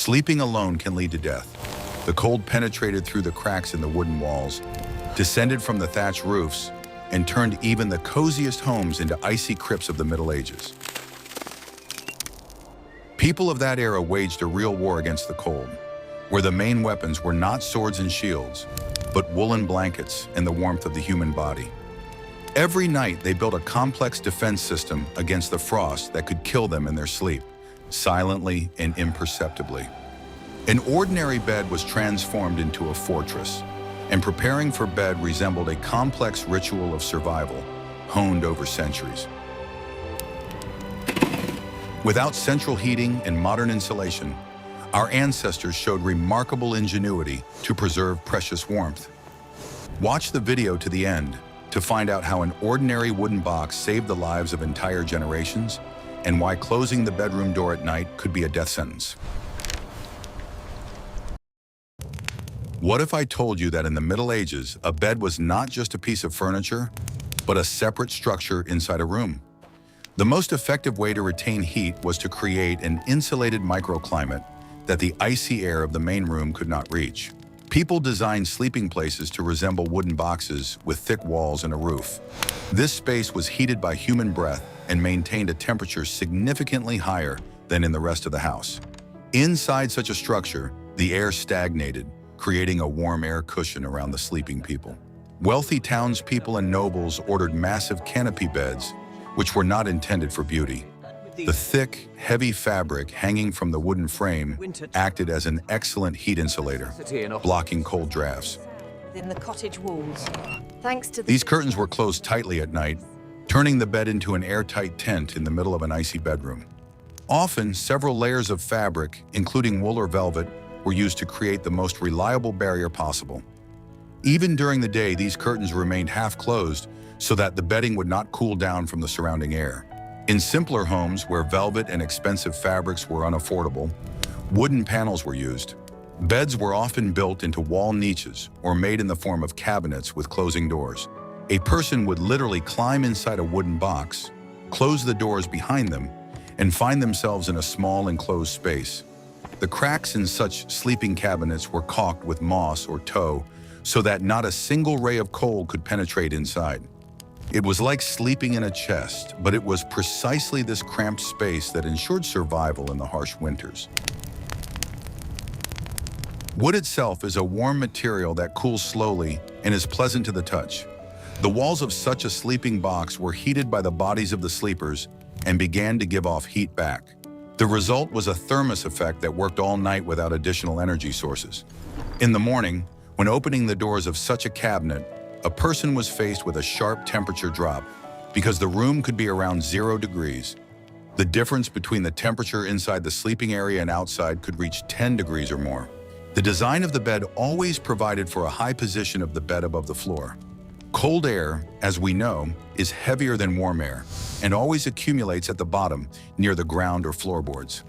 Sleeping alone can lead to death. The cold penetrated through the cracks in the wooden walls, descended from the thatched roofs, and turned even the coziest homes into icy crypts of the Middle Ages. People of that era waged a real war against the cold, where the main weapons were not swords and shields, but woolen blankets and the warmth of the human body. Every night, they built a complex defense system against the frost that could kill them in their sleep, silently and imperceptibly. An ordinary bed was transformed into a fortress, and preparing for bed resembled a complex ritual of survival, honed over centuries. Without central heating and modern insulation, our ancestors showed remarkable ingenuity to preserve precious warmth. Watch the video to the end to find out how an ordinary wooden box saved the lives of entire generations and why closing the bedroom door at night could be a death sentence. What if I told you that in the Middle Ages, a bed was not just a piece of furniture, but a separate structure inside a room? The most effective way to retain heat was to create an insulated microclimate that the icy air of the main room could not reach. People designed sleeping places to resemble wooden boxes with thick walls and a roof. This space was heated by human breath and maintained a temperature significantly higher than in the rest of the house. Inside such a structure, the air stagnated, creating a warm air cushion around the sleeping people. Wealthy townspeople and nobles ordered massive canopy beds, which were not intended for beauty. The thick, heavy fabric hanging from the wooden frame acted as an excellent heat insulator, blocking cold drafts. Within the cottage walls. These curtains were closed tightly at night, turning the bed into an airtight tent in the middle of an icy bedroom. Often, several layers of fabric, including wool or velvet, were used to create the most reliable barrier possible. Even during the day, these curtains remained half closed so that the bedding would not cool down from the surrounding air. In simpler homes where velvet and expensive fabrics were unaffordable, wooden panels were used. Beds were often built into wall niches or made in the form of cabinets with closing doors. A person would literally climb inside a wooden box, close the doors behind them, and find themselves in a small enclosed space. The cracks in such sleeping cabinets were caulked with moss or tow so that not a single ray of cold could penetrate inside. It was like sleeping in a chest, but it was precisely this cramped space that ensured survival in the harsh winters. Wood itself is a warm material that cools slowly and is pleasant to the touch. The walls of such a sleeping box were heated by the bodies of the sleepers and began to give off heat back. The result was a thermos effect that worked all night without additional energy sources. In the morning, when opening the doors of such a cabinet, a person was faced with a sharp temperature drop because the room could be around 0 degrees. The difference between the temperature inside the sleeping area and outside could reach 10 degrees or more. The design of the bed always provided for a high position of the bed above the floor. Cold air, as we know, is heavier than warm air and always accumulates at the bottom near the ground or floorboards.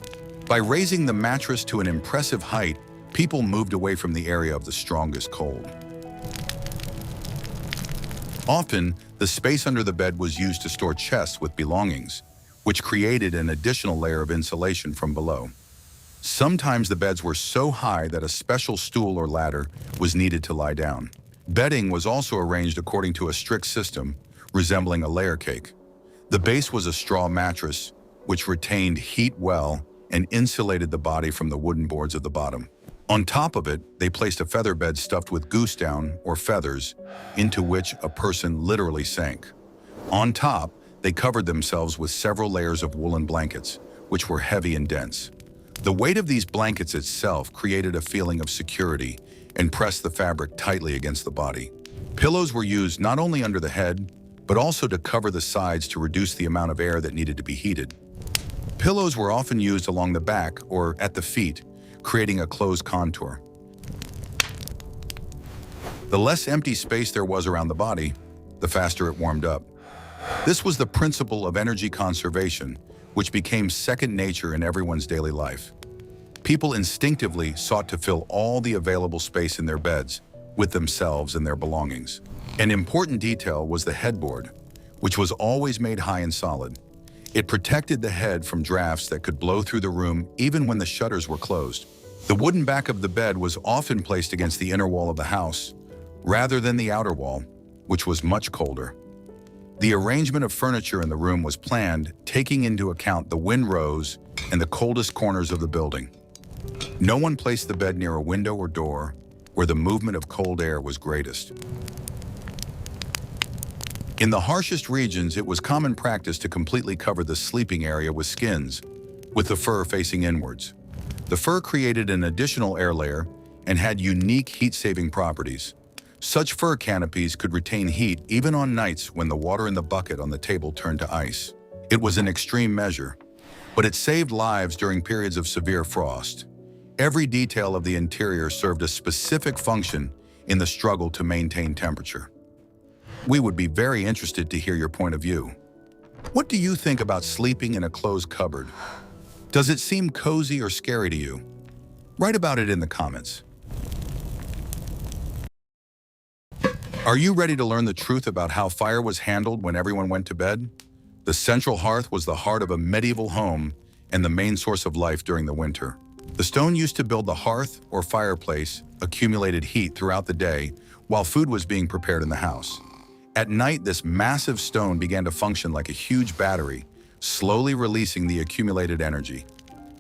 By raising the mattress to an impressive height, people moved away from the area of the strongest cold. Often, the space under the bed was used to store chests with belongings, which created an additional layer of insulation from below. Sometimes the beds were so high that a special stool or ladder was needed to lie down. Bedding was also arranged according to a strict system, resembling a layer cake. The base was a straw mattress, which retained heat well and insulated the body from the wooden boards of the bottom. On top of it, they placed a feather bed stuffed with goose down or feathers, into which a person literally sank. On top, they covered themselves with several layers of woolen blankets, which were heavy and dense. The weight of these blankets itself created a feeling of security and pressed the fabric tightly against the body. Pillows were used not only under the head, but also to cover the sides to reduce the amount of air that needed to be heated. Pillows were often used along the back or at the feet, creating a closed contour. The less empty space there was around the body, the faster it warmed up. This was the principle of energy conservation, which became second nature in everyone's daily life. People instinctively sought to fill all the available space in their beds with themselves and their belongings. An important detail was the headboard, which was always made high and solid. It protected the head from drafts that could blow through the room even when the shutters were closed. The wooden back of the bed was often placed against the inner wall of the house, rather than the outer wall, which was much colder. The arrangement of furniture in the room was planned, taking into account the windrows and the coldest corners of the building. No one placed the bed near a window or door where the movement of cold air was greatest. In the harshest regions, it was common practice to completely cover the sleeping area with skins, with the fur facing inwards. The fur created an additional air layer and had unique heat-saving properties. Such fur canopies could retain heat even on nights when the water in the bucket on the table turned to ice. It was an extreme measure, but it saved lives during periods of severe frost. Every detail of the interior served a specific function in the struggle to maintain temperature. We would be very interested to hear your point of view. What do you think about sleeping in a closed cupboard? Does it seem cozy or scary to you? Write about it in the comments. Are you ready to learn the truth about how fire was handled when everyone went to bed? The central hearth was the heart of a medieval home and the main source of life during the winter. The stone used to build the hearth or fireplace accumulated heat throughout the day while food was being prepared in the house. At night, this massive stone began to function like a huge battery, slowly releasing the accumulated energy.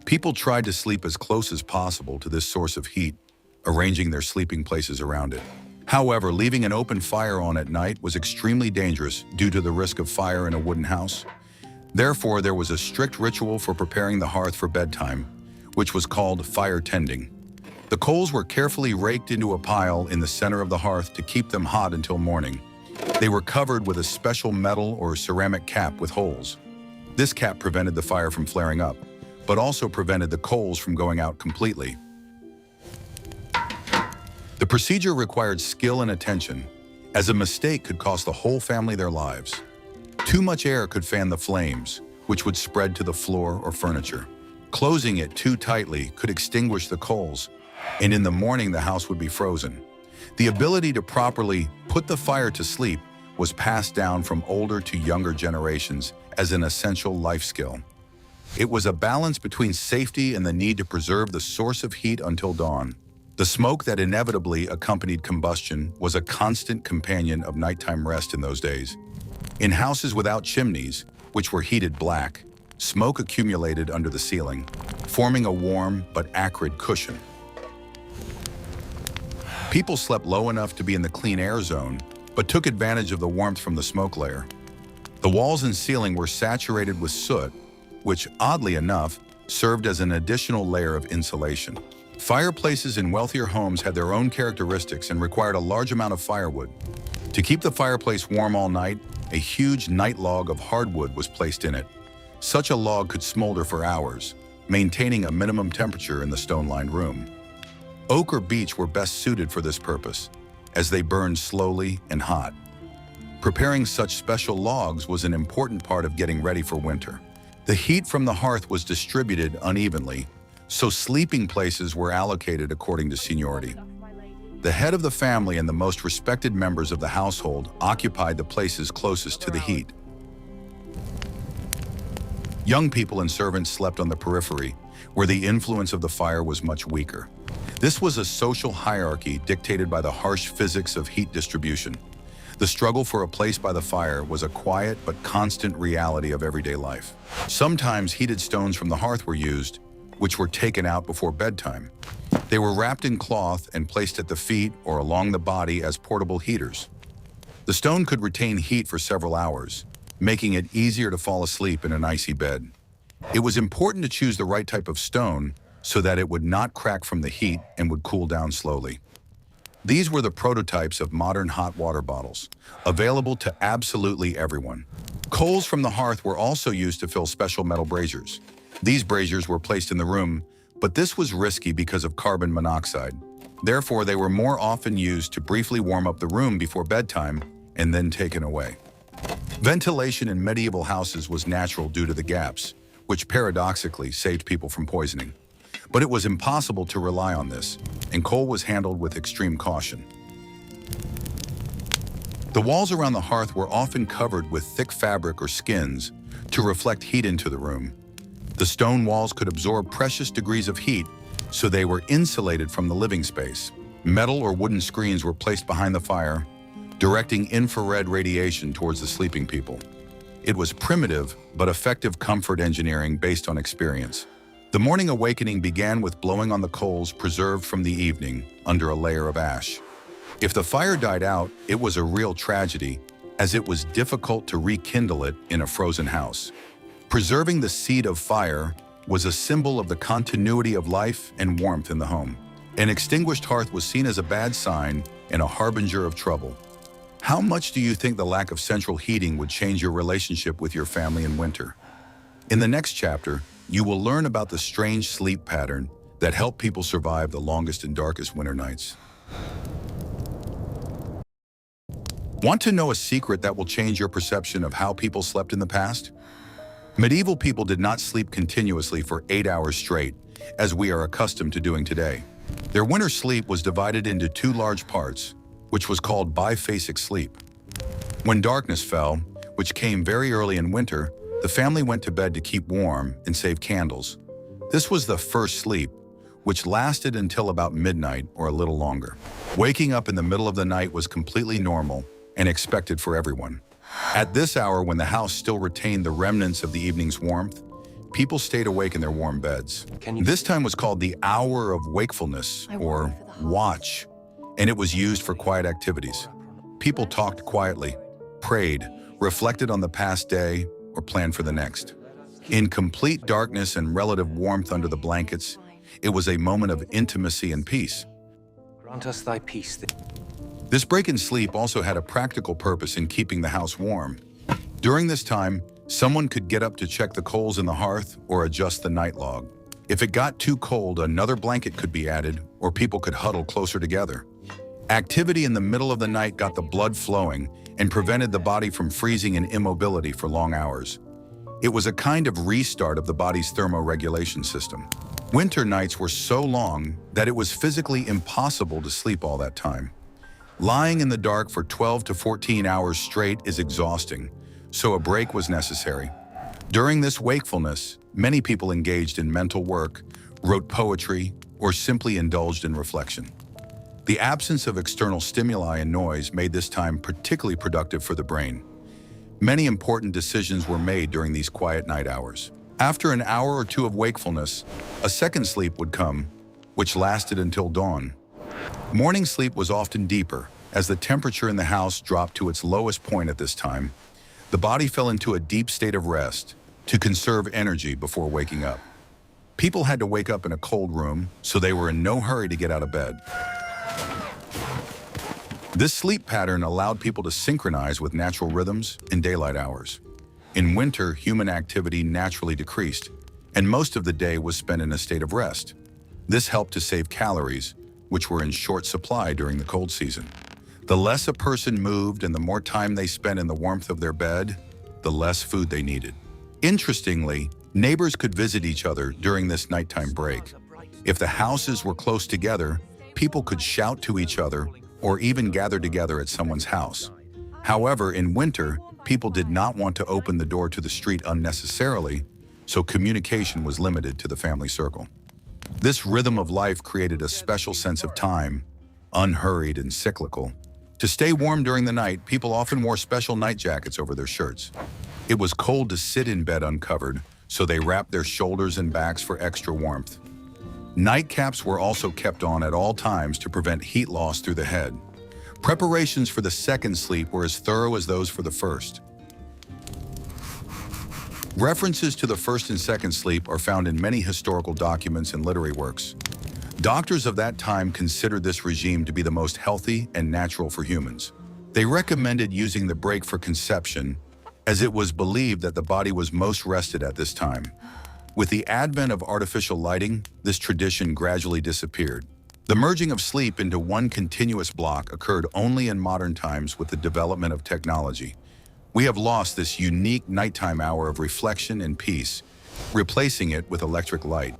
People tried to sleep as close as possible to this source of heat, arranging their sleeping places around it. However, leaving an open fire on at night was extremely dangerous due to the risk of fire in a wooden house. Therefore, there was a strict ritual for preparing the hearth for bedtime, which was called fire tending. The coals were carefully raked into a pile in the center of the hearth to keep them hot until morning. They were covered with a special metal or ceramic cap with holes. This cap prevented the fire from flaring up, but also prevented the coals from going out completely. The procedure required skill and attention, as a mistake could cost the whole family their lives. Too much air could fan the flames, which would spread to the floor or furniture. Closing it too tightly could extinguish the coals, and in the morning the house would be frozen. The ability to properly put the fire to sleep was passed down from older to younger generations as an essential life skill. It was a balance between safety and the need to preserve the source of heat until dawn. The smoke that inevitably accompanied combustion was a constant companion of nighttime rest in those days. In houses without chimneys, which were heated black, smoke accumulated under the ceiling, forming a warm but acrid cushion. People slept low enough to be in the clean air zone, but took advantage of the warmth from the smoke layer. The walls and ceiling were saturated with soot, which, oddly enough, served as an additional layer of insulation. Fireplaces in wealthier homes had their own characteristics and required a large amount of firewood. To keep the fireplace warm all night, a huge night log of hardwood was placed in it. Such a log could smolder for hours, maintaining a minimum temperature in the stone-lined room. Oak or beech were best suited for this purpose, as they burned slowly and hot. Preparing such special logs was an important part of getting ready for winter. The heat from the hearth was distributed unevenly, so sleeping places were allocated according to seniority. The head of the family and the most respected members of the household occupied the places closest to the heat. Young people and servants slept on the periphery, where the influence of the fire was much weaker. This was a social hierarchy dictated by the harsh physics of heat distribution. The struggle for a place by the fire was a quiet but constant reality of everyday life. Sometimes heated stones from the hearth were used, which were taken out before bedtime. They were wrapped in cloth and placed at the feet or along the body as portable heaters. The stone could retain heat for several hours, making it easier to fall asleep in an icy bed. It was important to choose the right type of stone so that it would not crack from the heat and would cool down slowly. These were the prototypes of modern hot water bottles, available to absolutely everyone. Coals from the hearth were also used to fill special metal braziers. These braziers were placed in the room, but this was risky because of carbon monoxide. Therefore, they were more often used to briefly warm up the room before bedtime and then taken away. Ventilation in medieval houses was natural due to the gaps, which paradoxically saved people from poisoning. But it was impossible to rely on this, and coal was handled with extreme caution. The walls around the hearth were often covered with thick fabric or skins to reflect heat into the room. The stone walls could absorb precious degrees of heat, so they were insulated from the living space. Metal or wooden screens were placed behind the fire, directing infrared radiation towards the sleeping people. It was primitive but effective comfort engineering based on experience. The morning awakening began with blowing on the coals preserved from the evening under a layer of ash. If the fire died out, it was a real tragedy, as it was difficult to rekindle it in a frozen house. Preserving the seed of fire was a symbol of the continuity of life and warmth in the home. An extinguished hearth was seen as a bad sign and a harbinger of trouble. How much do you think the lack of central heating would change your relationship with your family in winter? In the next chapter, you will learn about the strange sleep pattern that helped people survive the longest and darkest winter nights. Want to know a secret that will change your perception of how people slept in the past? Medieval people did not sleep continuously for 8 hours straight, as we are accustomed to doing today. Their winter sleep was divided into two large parts, which was called Biphasic sleep. When darkness fell, which came very early in winter, the family went to bed to keep warm and save candles. This was the first sleep, which lasted until about midnight or a little longer. Waking up in the middle of the night was completely normal and expected for everyone. At this hour, when the house still retained the remnants of the evening's warmth, people stayed awake in their warm beds. This time was called the hour of wakefulness, or watch, and it was used for quiet activities. People talked quietly, prayed, reflected on the past day, or planned for the next. In complete darkness and relative warmth under the blankets, it was a moment of intimacy and peace. Grant us thy peace. This break in sleep also had a practical purpose in keeping the house warm. During this time, someone could get up to check the coals in the hearth or adjust the night log. If it got too cold, another blanket could be added, or people could huddle closer together. Activity in the middle of the night got the blood flowing and prevented the body from freezing in immobility for long hours. It was a kind of restart of the body's thermoregulation system. Winter nights were so long that it was physically impossible to sleep all that time. Lying in the dark for 12 to 14 hours straight is exhausting, so a break was necessary. During this wakefulness, many people engaged in mental work, wrote poetry, or simply indulged in reflection. The absence of external stimuli and noise made this time particularly productive for the brain. Many important decisions were made during these quiet night hours. After an hour or two of wakefulness, a second sleep would come, which lasted until dawn. Morning sleep was often deeper, as the temperature in the house dropped to its lowest point at this time. The body fell into a deep state of rest to conserve energy before waking up. People had to wake up in a cold room, so they were in no hurry to get out of bed. This sleep pattern allowed people to synchronize with natural rhythms and daylight hours. In winter, human activity naturally decreased, and most of the day was spent in a state of rest. This helped to save calories, which were in short supply during the cold season. The less a person moved and the more time they spent in the warmth of their bed, the less food they needed. Interestingly, neighbors could visit each other during this nighttime break. If the houses were close together, people could shout to each other or even gather together at someone's house. However, in winter, people did not want to open the door to the street unnecessarily, so communication was limited to the family circle. This rhythm of life created a special sense of time, unhurried and cyclical. To stay warm during the night, people often wore special night jackets over their shirts. It was cold to sit in bed uncovered, so they wrapped their shoulders and backs for extra warmth. Nightcaps were also kept on at all times to prevent heat loss through the head. Preparations for the second sleep were as thorough as those for the first. References to the first and second sleep are found in many historical documents and literary works. Doctors of that time considered this regime to be the most healthy and natural for humans. They recommended using the break for conception, as it was believed that the body was most rested at this time. With the advent of artificial lighting, this tradition gradually disappeared. The merging of sleep into one continuous block occurred only in modern times with the development of technology. We have lost this unique nighttime hour of reflection and peace, replacing it with electric light.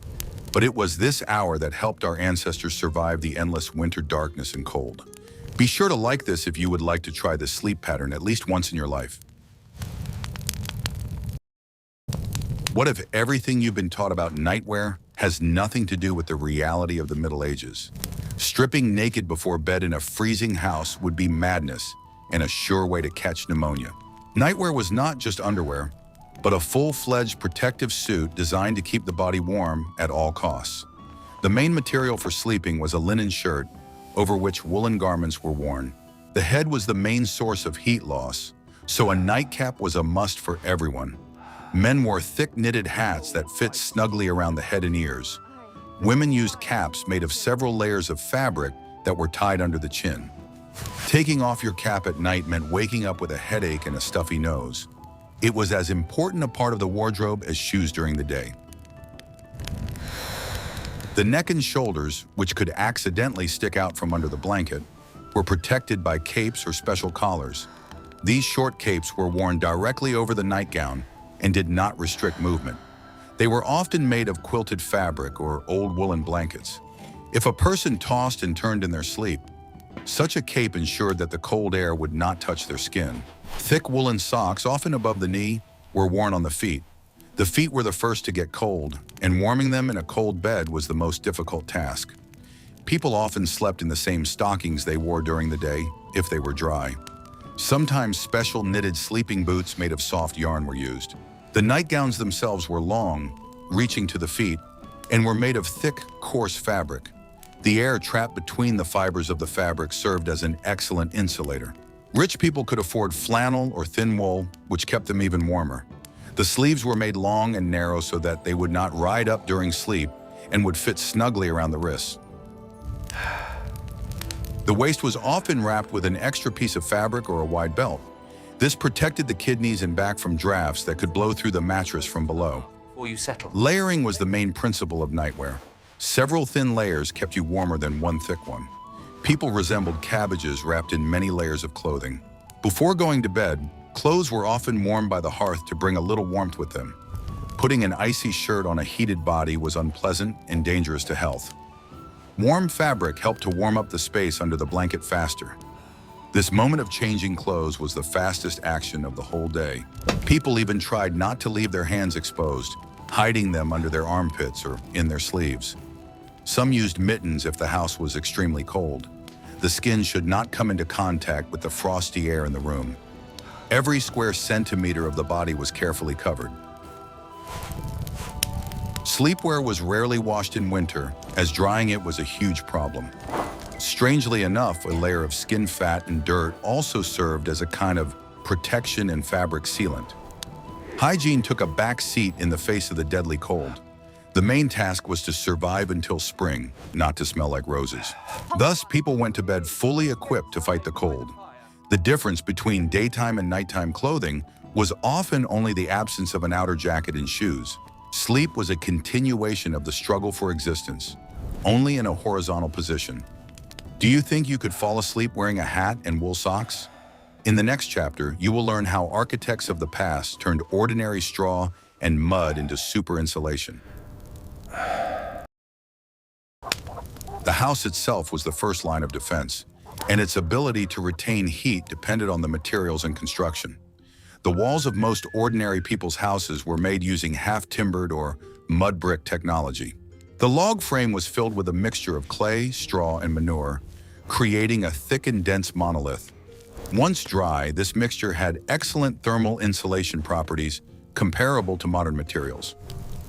But it was this hour that helped our ancestors survive the endless winter darkness and cold. Be sure to like this if you would like to try this sleep pattern at least once in your life. What if everything you've been taught about nightwear has nothing to do with the reality of the Middle Ages. Stripping naked before bed in a freezing house would be madness and a sure way to catch pneumonia. Nightwear was not just underwear, but a full-fledged protective suit designed to keep the body warm at all costs. The main material for sleeping was a linen shirt over which woolen garments were worn. The head was the main source of heat loss, so a nightcap was a must for everyone. Men wore thick knitted hats that fit snugly around the head and ears. Women used caps made of several layers of fabric that were tied under the chin. Taking off your cap at night meant waking up with a headache and a stuffy nose. It was as important a part of the wardrobe as shoes during the day. The neck and shoulders, which could accidentally stick out from under the blanket, were protected by capes or special collars. These short capes were worn directly over the nightgown and did not restrict movement. They were often made of quilted fabric or old woolen blankets. If a person tossed and turned in their sleep, such a cape ensured that the cold air would not touch their skin. Thick woolen socks, often above the knee, were worn on the feet. The feet were the first to get cold, and warming them in a cold bed was the most difficult task. People often slept in the same stockings they wore during the day, if they were dry. Sometimes special knitted sleeping boots made of soft yarn were used. The nightgowns themselves were long, reaching to the feet, and were made of thick, coarse fabric. The air trapped between the fibers of the fabric served as an excellent insulator. Rich people could afford flannel or thin wool, which kept them even warmer. The sleeves were made long and narrow so that they would not ride up during sleep and would fit snugly around the wrists. The waist was often wrapped with an extra piece of fabric or a wide belt. This protected the kidneys and back from drafts that could blow through the mattress from below. Before you settle. Layering was the main principle of nightwear. Several thin layers kept you warmer than one thick one. People resembled cabbages wrapped in many layers of clothing. Before going to bed, clothes were often warmed by the hearth to bring a little warmth with them. Putting an icy shirt on a heated body was unpleasant and dangerous to health. Warm fabric helped to warm up the space under the blanket faster. This moment of changing clothes was the fastest action of the whole day. People even tried not to leave their hands exposed, hiding them under their armpits or in their sleeves. Some used mittens if the house was extremely cold. The skin should not come into contact with the frosty air in the room. Every square centimeter of the body was carefully covered. Sleepwear was rarely washed in winter, as drying it was a huge problem. Strangely enough, a layer of skin fat and dirt also served as a kind of protection and fabric sealant. Hygiene took a back seat in the face of the deadly cold. The main task was to survive until spring, not to smell like roses. Thus, people went to bed fully equipped to fight the cold. The difference between daytime and nighttime clothing was often only the absence of an outer jacket and shoes. Sleep was a continuation of the struggle for existence, only in a horizontal position. Do you think you could fall asleep wearing a hat and wool socks? In the next chapter, you will learn how architects of the past turned ordinary straw and mud into super insulation. The house itself was the first line of defense, and its ability to retain heat depended on the materials and construction. The walls of most ordinary people's houses were made using half-timbered or mud brick technology. The log frame was filled with a mixture of clay, straw, and manure, creating a thick and dense monolith. Once dry, this mixture had excellent thermal insulation properties comparable to modern materials.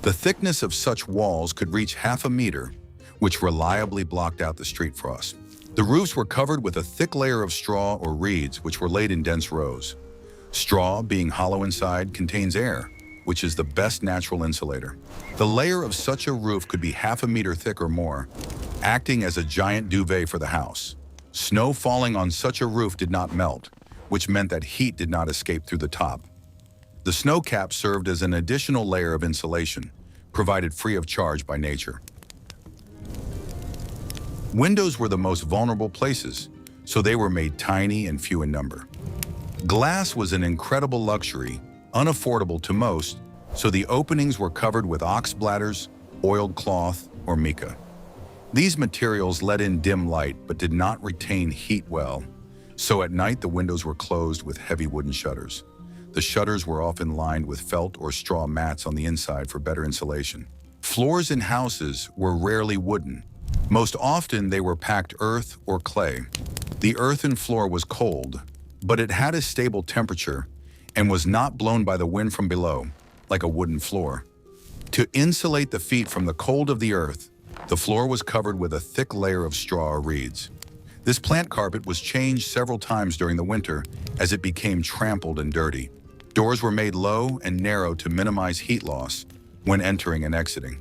The thickness of such walls could reach half a meter, which reliably blocked out the street frost. The roofs were covered with a thick layer of straw or reeds, which were laid in dense rows. Straw, being hollow inside, contains air, which is the best natural insulator. The layer of such a roof could be half a meter thick or more, acting as a giant duvet for the house. Snow falling on such a roof did not melt, which meant that heat did not escape through the top. The snow cap served as an additional layer of insulation, provided free of charge by nature. Windows were the most vulnerable places, so they were made tiny and few in number. Glass was an incredible luxury, unaffordable to most, so the openings were covered with ox bladders, oiled cloth, or mica. These materials let in dim light but did not retain heat well, so at night the windows were closed with heavy wooden shutters. The shutters were often lined with felt or straw mats on the inside for better insulation. Floors in houses were rarely wooden. Most often they were packed earth or clay. The earthen floor was cold, but it had a stable temperature and was not blown by the wind from below, like a wooden floor. To insulate the feet from the cold of the earth, the floor was covered with a thick layer of straw or reeds. This plant carpet was changed several times during the winter as it became trampled and dirty. Doors were made low and narrow to minimize heat loss when entering and exiting.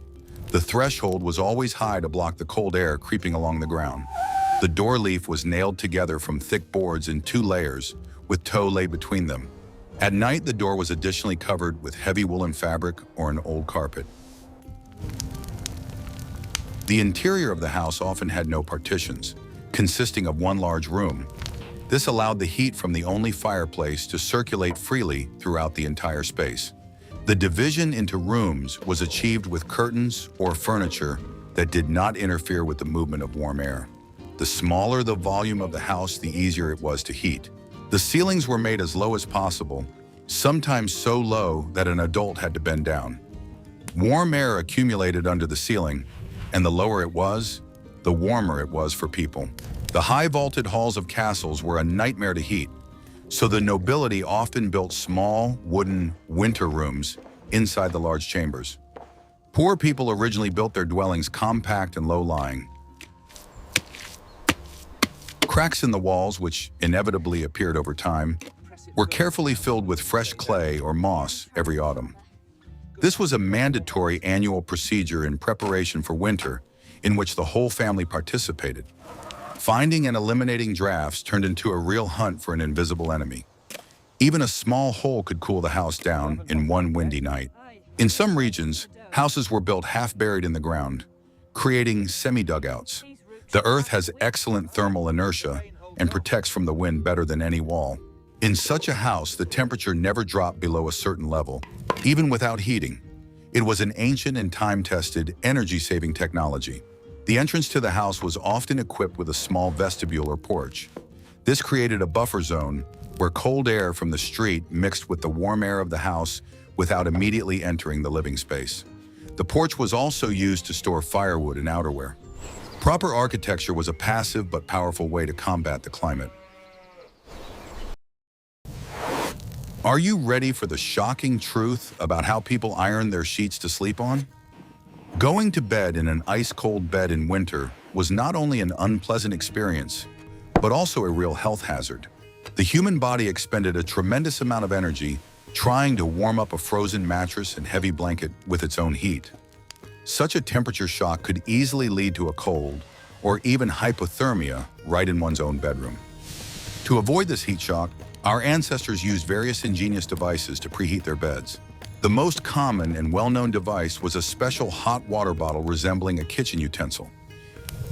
The threshold was always high to block the cold air creeping along the ground. The door leaf was nailed together from thick boards in 2 layers, with tow laid between them. At night, the door was additionally covered with heavy woolen fabric or an old carpet. The interior of the house often had no partitions, consisting of one large room. This allowed the heat from the only fireplace to circulate freely throughout the entire space. The division into rooms was achieved with curtains or furniture that did not interfere with the movement of warm air. The smaller the volume of the house, the easier it was to heat. The ceilings were made as low as possible, sometimes so low that an adult had to bend down. Warm air accumulated under the ceiling, and the lower it was, the warmer it was for people. The high vaulted halls of castles were a nightmare to heat, so the nobility often built small, wooden winter rooms inside the large chambers. Poor people originally built their dwellings compact and low-lying. Cracks in the walls, which inevitably appeared over time, were carefully filled with fresh clay or moss every autumn. This was a mandatory annual procedure in preparation for winter, in which the whole family participated. Finding and eliminating drafts turned into a real hunt for an invisible enemy. Even a small hole could cool the house down in one windy night. In some regions, houses were built half buried in the ground, creating semi-dugouts. The earth has excellent thermal inertia and protects from the wind better than any wall. In such a house, the temperature never dropped below a certain level, even without heating. It was an ancient and time-tested, energy-saving technology. The entrance to the house was often equipped with a small vestibule or porch. This created a buffer zone where cold air from the street mixed with the warm air of the house without immediately entering the living space. The porch was also used to store firewood and outerwear. Proper architecture was a passive but powerful way to combat the climate. Are you ready for the shocking truth about how people iron their sheets to sleep on? Going to bed in an ice-cold bed in winter was not only an unpleasant experience, but also a real health hazard. The human body expended a tremendous amount of energy trying to warm up a frozen mattress and heavy blanket with its own heat. Such a temperature shock could easily lead to a cold or even hypothermia right in one's own bedroom. To avoid this heat shock, our ancestors used various ingenious devices to preheat their beds. The most common and well-known device was a special hot water bottle resembling a kitchen utensil.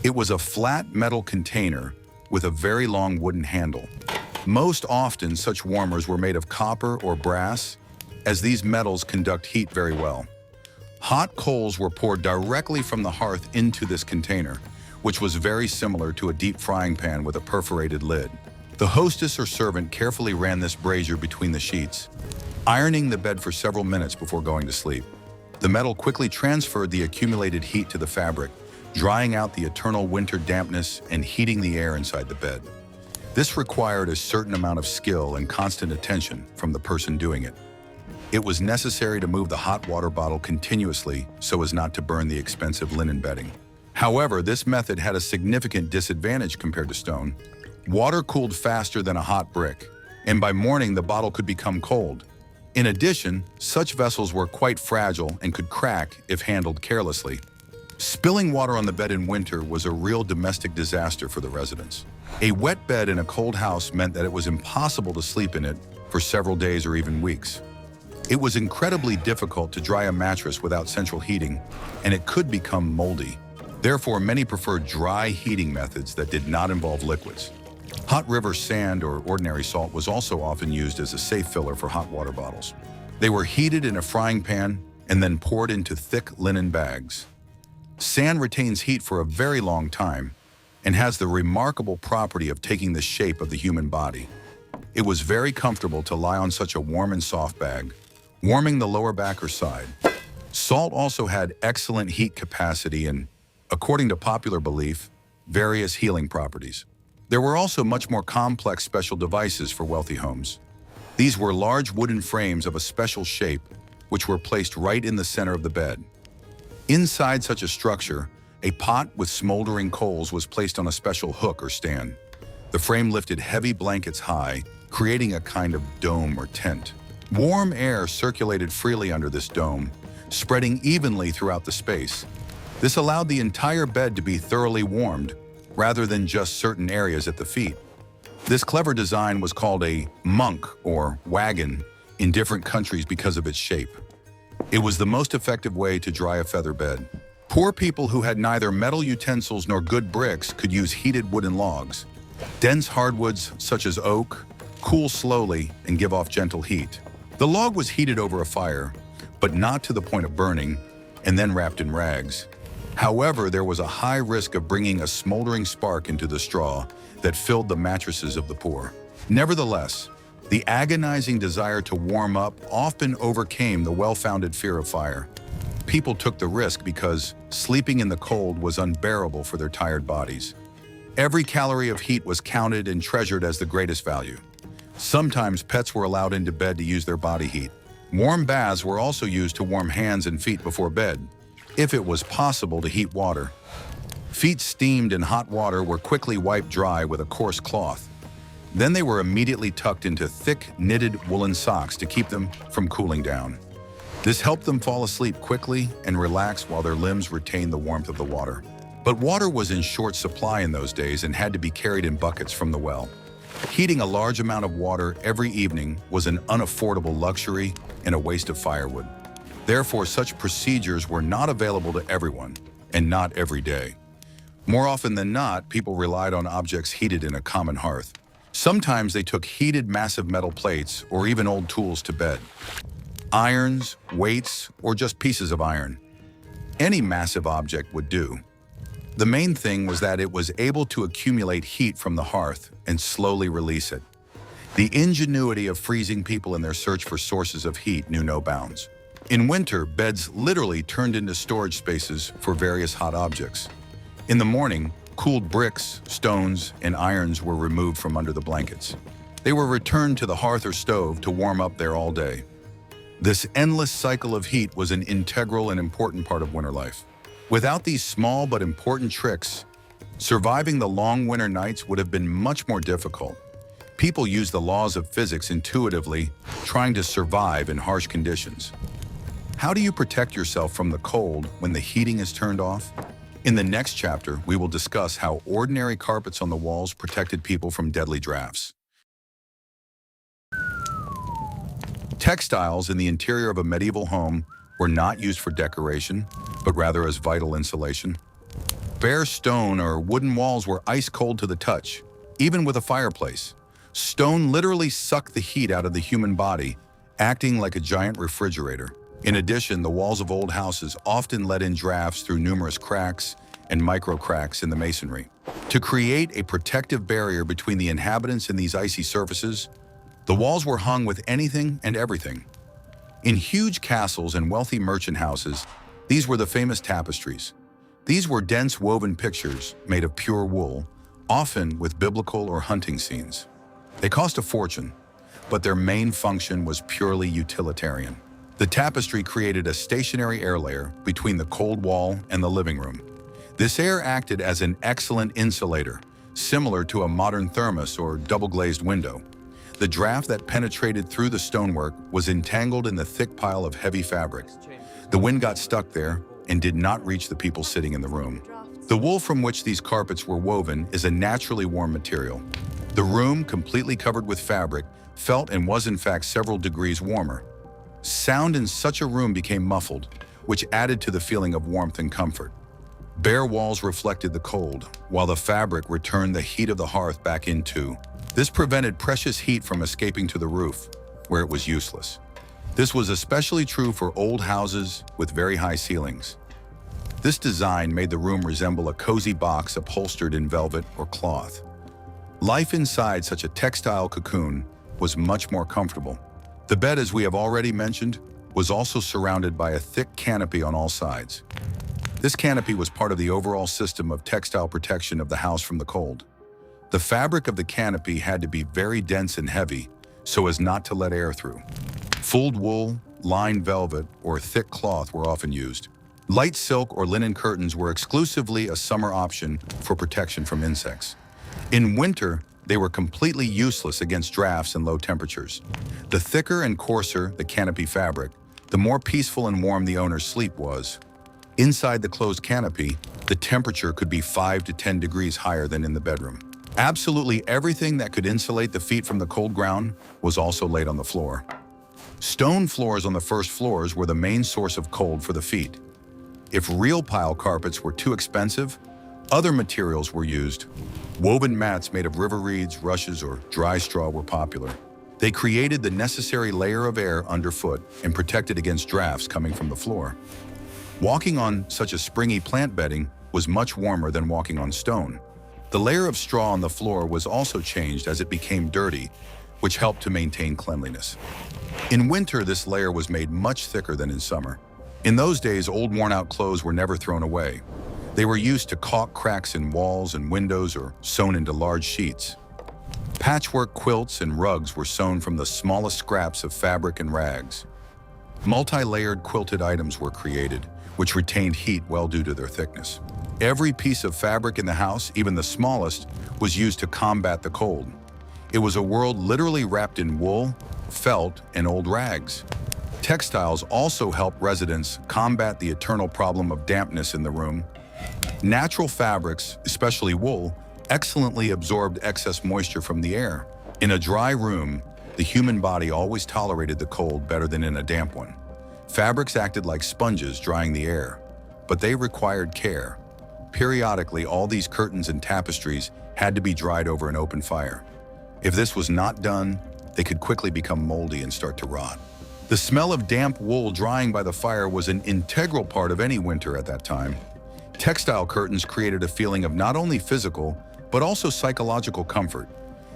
It was a flat metal container with a very long wooden handle. Most often, such warmers were made of copper or brass, as these metals conduct heat very well. Hot coals were poured directly from the hearth into this container, which was very similar to a deep frying pan with a perforated lid. The hostess or servant carefully ran this brazier between the sheets, ironing the bed for several minutes before going to sleep. The metal quickly transferred the accumulated heat to the fabric, drying out the eternal winter dampness and heating the air inside the bed. This required a certain amount of skill and constant attention from the person doing it. It was necessary to move the hot water bottle continuously so as not to burn the expensive linen bedding. However, this method had a significant disadvantage compared to stone. Water cooled faster than a hot brick, and by morning the bottle could become cold. In addition, such vessels were quite fragile and could crack if handled carelessly. Spilling water on the bed in winter was a real domestic disaster for the residents. A wet bed in a cold house meant that it was impossible to sleep in it for several days or even weeks. It was incredibly difficult to dry a mattress without central heating, and it could become moldy. Therefore, many preferred dry heating methods that did not involve liquids. Hot river sand or ordinary salt was also often used as a safe filler for hot water bottles. They were heated in a frying pan and then poured into thick linen bags. Sand retains heat for a very long time and has the remarkable property of taking the shape of the human body. It was very comfortable to lie on such a warm and soft bag, warming the lower back or side. Salt also had excellent heat capacity and, according to popular belief, various healing properties. There were also much more complex special devices for wealthy homes. These were large wooden frames of a special shape, which were placed right in the center of the bed. Inside such a structure, a pot with smoldering coals was placed on a special hook or stand. The frame lifted heavy blankets high, creating a kind of dome or tent. Warm air circulated freely under this dome, spreading evenly throughout the space. This allowed the entire bed to be thoroughly warmed, rather than just certain areas at the feet. This clever design was called a monk or wagon in different countries because of its shape. It was the most effective way to dry a feather bed. Poor people who had neither metal utensils nor good bricks could use heated wooden logs. Dense hardwoods such as oak cool slowly and give off gentle heat. The log was heated over a fire, but not to the point of burning, and then wrapped in rags. However, there was a high risk of bringing a smoldering spark into the straw that filled the mattresses of the poor. Nevertheless, the agonizing desire to warm up often overcame the well-founded fear of fire. People took the risk because sleeping in the cold was unbearable for their tired bodies. Every calorie of heat was counted and treasured as the greatest value. Sometimes pets were allowed into bed to use their body heat. Warm baths were also used to warm hands and feet before bed, if it was possible to heat water. Feet steamed in hot water were quickly wiped dry with a coarse cloth. Then they were immediately tucked into thick, knitted woolen socks to keep them from cooling down. This helped them fall asleep quickly and relax while their limbs retained the warmth of the water. But water was in short supply in those days and had to be carried in buckets from the well. Heating a large amount of water every evening was an unaffordable luxury and a waste of firewood. Therefore, such procedures were not available to everyone, and not every day. More often than not, people relied on objects heated in a common hearth. Sometimes they took heated massive metal plates or even old tools to bed. Irons, weights, or just pieces of iron. Any massive object would do. The main thing was that it was able to accumulate heat from the hearth and slowly release it. The ingenuity of freezing people in their search for sources of heat knew no bounds. In winter, beds literally turned into storage spaces for various hot objects. In the morning, cooled bricks, stones, and irons were removed from under the blankets. They were returned to the hearth or stove to warm up there all day. This endless cycle of heat was an integral and important part of winter life. Without these small but important tricks, surviving the long winter nights would have been much more difficult. People used the laws of physics intuitively, trying to survive in harsh conditions. How do you protect yourself from the cold when the heating is turned off? In the next chapter, we will discuss how ordinary carpets on the walls protected people from deadly drafts. Textiles in the interior of a medieval home were not used for decoration, but rather as vital insulation. Bare stone or wooden walls were ice cold to the touch, even with a fireplace. Stone literally sucked the heat out of the human body, acting like a giant refrigerator. In addition, the walls of old houses often let in drafts through numerous cracks and micro cracks in the masonry. To create a protective barrier between the inhabitants and these icy surfaces, the walls were hung with anything and everything. In huge castles and wealthy merchant houses, these were the famous tapestries. These were dense woven pictures made of pure wool, often with biblical or hunting scenes. They cost a fortune, but their main function was purely utilitarian. The tapestry created a stationary air layer between the cold wall and the living room. This air acted as an excellent insulator, similar to a modern thermos or double-glazed window. The draft that penetrated through the stonework was entangled in the thick pile of heavy fabric. The wind got stuck there and did not reach the people sitting in the room. The wool from which these carpets were woven is a naturally warm material. The room, completely covered with fabric, felt and was in fact several degrees warmer. Sound in such a room became muffled, which added to the feeling of warmth and comfort. Bare walls reflected the cold, while the fabric returned the heat of the hearth back into. This prevented precious heat from escaping to the roof, where it was useless. This was especially true for old houses with very high ceilings. This design made the room resemble a cozy box upholstered in velvet or cloth. Life inside such a textile cocoon was much more comfortable. The bed, as we have already mentioned, was also surrounded by a thick canopy on all sides. This canopy was part of the overall system of textile protection of the house from the cold. The fabric of the canopy had to be very dense and heavy so as not to let air through. Fulled wool, lined velvet, or thick cloth were often used. Light silk or linen curtains were exclusively a summer option for protection from insects. In winter, they were completely useless against drafts and low temperatures. The thicker and coarser the canopy fabric, the more peaceful and warm the owner's sleep was. Inside the closed canopy, the temperature could be 5 to 10 degrees higher than in the bedroom. Absolutely everything that could insulate the feet from the cold ground was also laid on the floor. Stone floors on the first floors were the main source of cold for the feet. If real pile carpets were too expensive, other materials were used. Woven mats made of river reeds, rushes, or dry straw were popular. They created the necessary layer of air underfoot and protected against drafts coming from the floor. Walking on such a springy plant bedding was much warmer than walking on stone. The layer of straw on the floor was also changed as it became dirty, which helped to maintain cleanliness. In winter, this layer was made much thicker than in summer. In those days, old worn-out clothes were never thrown away. They were used to caulk cracks in walls and windows or sewn into large sheets. Patchwork quilts and rugs were sewn from the smallest scraps of fabric and rags. Multi-layered quilted items were created, which retained heat well due to their thickness. Every piece of fabric in the house, even the smallest, was used to combat the cold. It was a world literally wrapped in wool, felt, and old rags. Textiles also helped residents combat the eternal problem of dampness in the room. Natural fabrics, especially wool, excellently absorbed excess moisture from the air. In a dry room, the human body always tolerated the cold better than in a damp one. Fabrics acted like sponges drying the air, but they required care. Periodically, all these curtains and tapestries had to be dried over an open fire. If this was not done, they could quickly become moldy and start to rot. The smell of damp wool drying by the fire was an integral part of any winter at that time. Textile curtains created a feeling of not only physical, but also psychological comfort.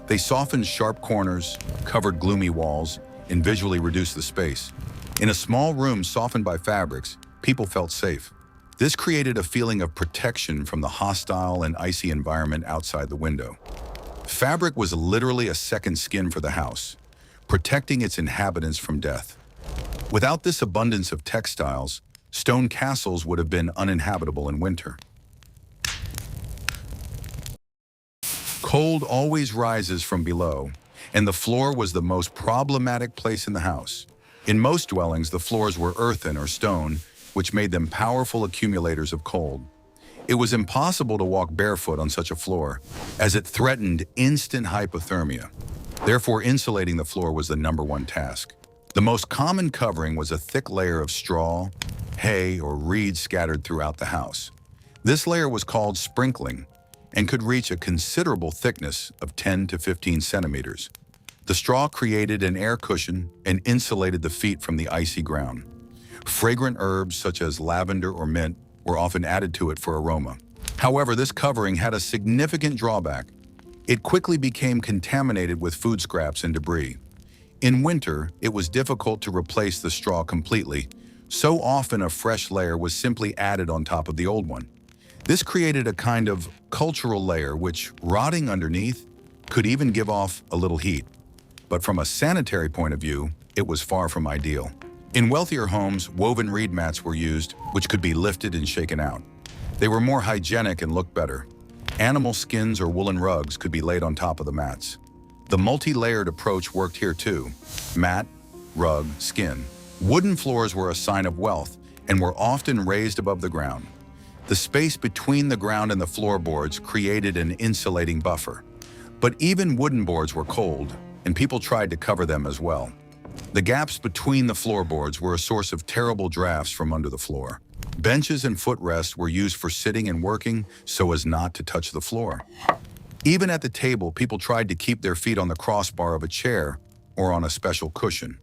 They softened sharp corners, covered gloomy walls, and visually reduced the space. In a small room softened by fabrics, people felt safe. This created a feeling of protection from the hostile and icy environment outside the window. Fabric was literally a second skin for the house, protecting its inhabitants from death. Without this abundance of textiles, stone castles would have been uninhabitable in winter. Cold always rises from below, and the floor was the most problematic place in the house. In most dwellings, the floors were earthen or stone, which made them powerful accumulators of cold. It was impossible to walk barefoot on such a floor, as it threatened instant hypothermia. Therefore, insulating the floor was the #1 task. The most common covering was a thick layer of straw, hay, or reeds scattered throughout the house. This layer was called sprinkling and could reach a considerable thickness of 10 to 15 centimeters. The straw created an air cushion and insulated the feet from the icy ground. Fragrant herbs such as lavender or mint were often added to it for aroma. However, this covering had a significant drawback. It quickly became contaminated with food scraps and debris. In winter, it was difficult to replace the straw completely, so often a fresh layer was simply added on top of the old one. This created a kind of cultural layer which, rotting underneath, could even give off a little heat. But from a sanitary point of view, it was far from ideal. In wealthier homes, woven reed mats were used, which could be lifted and shaken out. They were more hygienic and looked better. Animal skins or woolen rugs could be laid on top of the mats. The multi-layered approach worked here too. Mat, rug, skin. Wooden floors were a sign of wealth and were often raised above the ground. The space between the ground and the floorboards created an insulating buffer. But even wooden boards were cold, and people tried to cover them as well. The gaps between the floorboards were a source of terrible drafts from under the floor. Benches and footrests were used for sitting and working so as not to touch the floor. Even at the table, people tried to keep their feet on the crossbar of a chair or on a special cushion.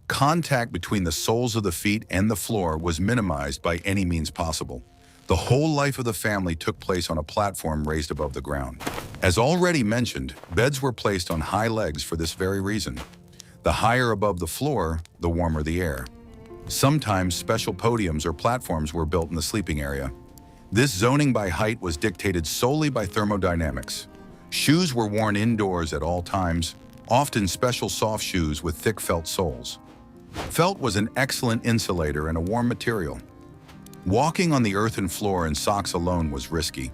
Contact between the soles of the feet and the floor was minimized by any means possible. The whole life of the family took place on a platform raised above the ground. As already mentioned, beds were placed on high legs for this very reason. The higher above the floor, the warmer the air. Sometimes special podiums or platforms were built in the sleeping area. This zoning by height was dictated solely by thermodynamics. Shoes were worn indoors at all times, often special soft shoes with thick felt soles. Felt was an excellent insulator and a warm material. Walking on the earthen floor in socks alone was risky.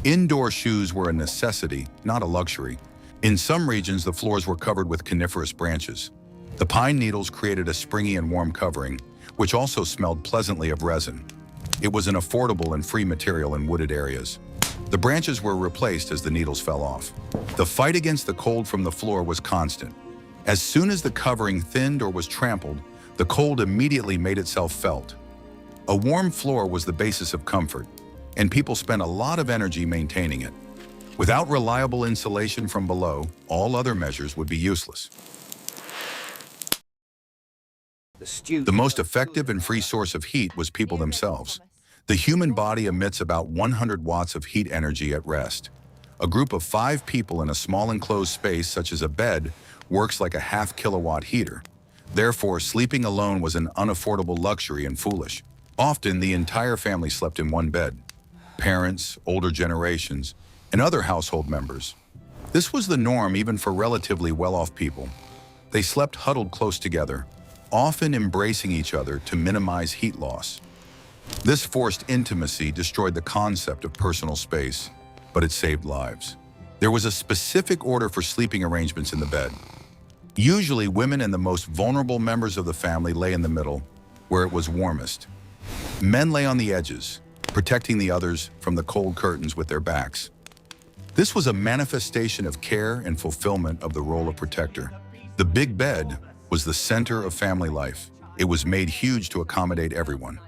Indoor shoes were a necessity, not a luxury. In some regions, the floors were covered with coniferous branches. The pine needles created a springy and warm covering, which also smelled pleasantly of resin. It was an affordable and free material in wooded areas. The branches were replaced as the needles fell off. The fight against the cold from the floor was constant. As soon as the covering thinned or was trampled, the cold immediately made itself felt. A warm floor was the basis of comfort, and people spent a lot of energy maintaining it. Without reliable insulation from below, all other measures would be useless. The most effective and free source of heat was people themselves. The human body emits about 100 watts of heat energy at rest. A group of 5 people in a small enclosed space, such as a bed, works like a half-kilowatt heater. Therefore, sleeping alone was an unaffordable luxury and foolish. Often, the entire family slept in one bed. Parents, older generations, and other household members. This was the norm even for relatively well-off people. They slept huddled close together, often embracing each other to minimize heat loss. This forced intimacy destroyed the concept of personal space, but it saved lives. There was a specific order for sleeping arrangements in the bed. Usually, women and the most vulnerable members of the family lay in the middle, where it was warmest. Men lay on the edges, protecting the others from the cold curtains with their backs. This was a manifestation of care and fulfillment of the role of protector. The big bed was the center of family life. It was made huge to accommodate everyone.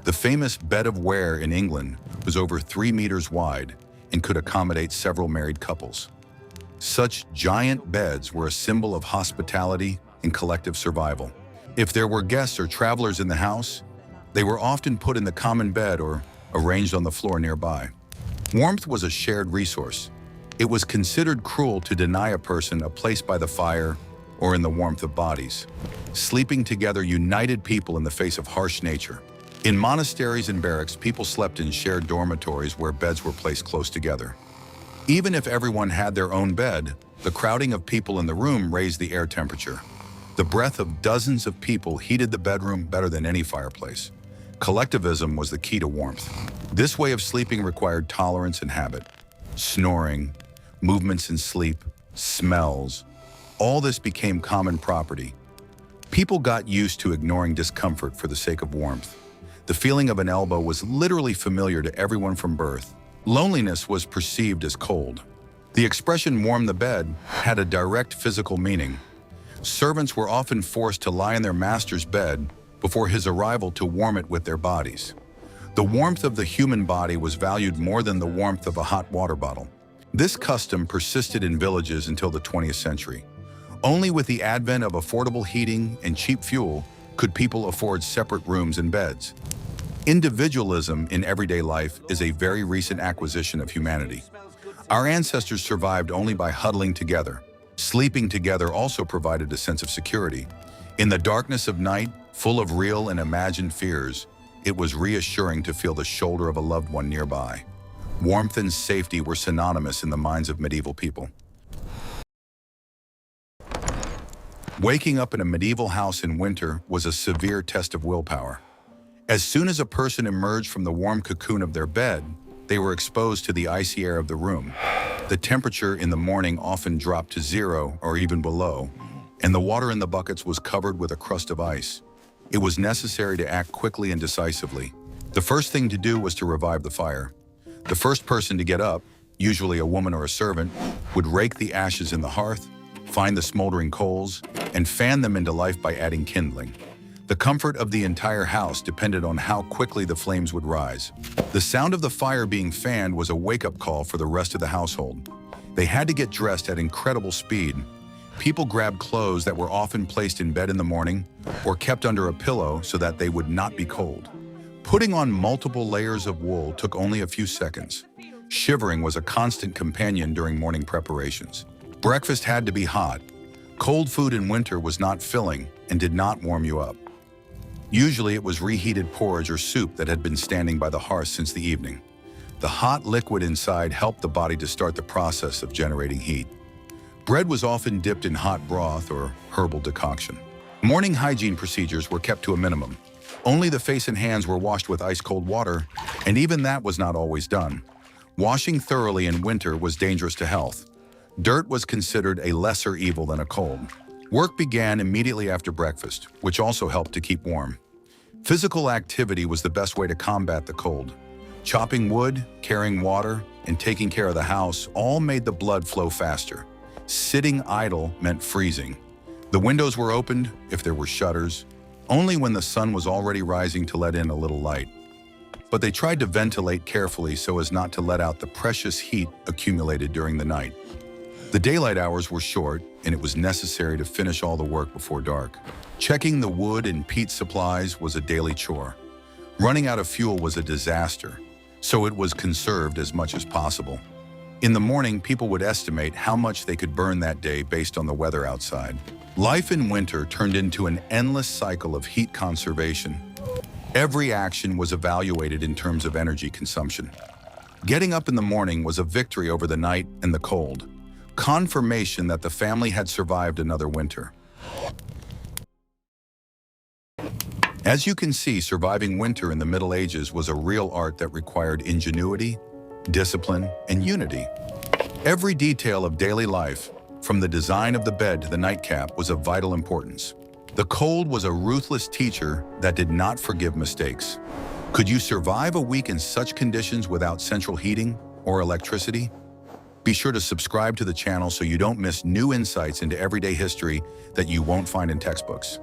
The famous bed of Ware in England was over 3 meters wide and could accommodate several married couples. Such giant beds were a symbol of hospitality and collective survival. If there were guests or travelers in the house, they were often put in the common bed or arranged on the floor nearby. Warmth was a shared resource. It was considered cruel to deny a person a place by the fire or in the warmth of bodies. Sleeping together united people in the face of harsh nature. In monasteries and barracks, people slept in shared dormitories where beds were placed close together. Even if everyone had their own bed, the crowding of people in the room raised the air temperature. The breath of dozens of people heated the bedroom better than any fireplace. Collectivism was the key to warmth. This way of sleeping required tolerance and habit. Snoring, movements in sleep, smells, all this became common property. People got used to ignoring discomfort for the sake of warmth. The feeling of an elbow was literally familiar to everyone from birth. Loneliness was perceived as cold. The expression "warm the bed" had a direct physical meaning. Servants were often forced to lie in their master's bed before his arrival to warm it with their bodies. The warmth of the human body was valued more than the warmth of a hot water bottle. This custom persisted in villages until the 20th century. Only with the advent of affordable heating and cheap fuel could people afford separate rooms and beds. Individualism in everyday life is a very recent acquisition of humanity. Our ancestors survived only by huddling together. Sleeping together also provided a sense of security. In the darkness of night, full of real and imagined fears, it was reassuring to feel the shoulder of a loved one nearby. Warmth and safety were synonymous in the minds of medieval people. Waking up in a medieval house in winter was a severe test of willpower. As soon as a person emerged from the warm cocoon of their bed, they were exposed to the icy air of the room. The temperature in the morning often dropped to 0 or even below, and the water in the buckets was covered with a crust of ice. It was necessary to act quickly and decisively. The first thing to do was to revive the fire. The first person to get up, usually a woman or a servant, would rake the ashes in the hearth, find the smoldering coals, and fan them into life by adding kindling. The comfort of the entire house depended on how quickly the flames would rise. The sound of the fire being fanned was a wake-up call for the rest of the household. They had to get dressed at incredible speed. People grabbed clothes that were often placed in bed in the morning or kept under a pillow so that they would not be cold. Putting on multiple layers of wool took only a few seconds. Shivering was a constant companion during morning preparations. Breakfast had to be hot. Cold food in winter was not filling and did not warm you up. Usually it was reheated porridge or soup that had been standing by the hearth since the evening. The hot liquid inside helped the body to start the process of generating heat. Bread was often dipped in hot broth or herbal decoction. Morning hygiene procedures were kept to a minimum. Only the face and hands were washed with ice-cold water, and even that was not always done. Washing thoroughly in winter was dangerous to health. Dirt was considered a lesser evil than a cold. Work began immediately after breakfast, which also helped to keep warm. Physical activity was the best way to combat the cold. Chopping wood, carrying water, and taking care of the house all made the blood flow faster. Sitting idle meant freezing. The windows were opened, if there were shutters, only when the sun was already rising to let in a little light. But they tried to ventilate carefully so as not to let out the precious heat accumulated during the night. The daylight hours were short, and it was necessary to finish all the work before dark. Checking the wood and peat supplies was a daily chore. Running out of fuel was a disaster, so it was conserved as much as possible. In the morning, people would estimate how much they could burn that day based on the weather outside. Life in winter turned into an endless cycle of heat conservation. Every action was evaluated in terms of energy consumption. Getting up in the morning was a victory over the night and the cold, confirmation that the family had survived another winter. As you can see, surviving winter in the Middle Ages was a real art that required ingenuity, discipline, and unity. Every detail of daily life, from the design of the bed to the nightcap, was of vital importance. The cold was a ruthless teacher that did not forgive mistakes. Could you survive a week in such conditions without central heating or electricity? Be sure to subscribe to the channel so you don't miss new insights into everyday history that you won't find in textbooks.